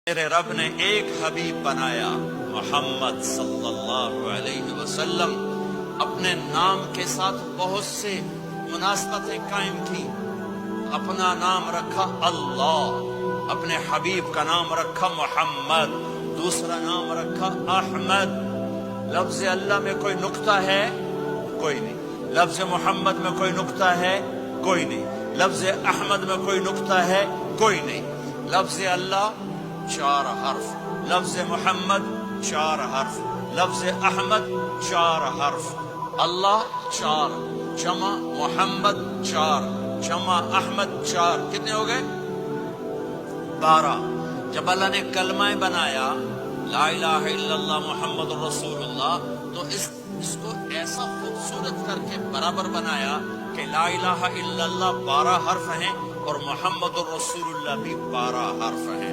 میرے رب نے ایک حبیب بنایا محمد صلی اللہ علیہ وسلم. اپنے نام کے ساتھ بہت سے مناسبتیں قائم کی. اپنا نام رکھا اللہ، اپنے حبیب کا نام رکھا محمد، دوسرا نام رکھا احمد. لفظ اللہ میں کوئی نقطہ ہے؟ کوئی نہیں. لفظ محمد میں کوئی نقطہ ہے؟ کوئی نہیں. لفظ احمد میں کوئی نقطہ ہے؟ کوئی نہیں. لفظ اللہ 4 حرف، لفظ محمد 4 حرف، لفظ احمد 4 حرف. اللہ 4 جمع محمد 4 جمع احمد 4، کتنے ہو گئے؟ 12. جب اللہ نے کلمہ بنایا لا الہ الا اللہ محمد رسول اللہ، تو اس کو ایسا خوبصورت کر کے برابر بنایا کہ لا الہ الا اللہ 12 حرف ہیں اور محمد رسول اللہ بھی 12 حرف ہیں.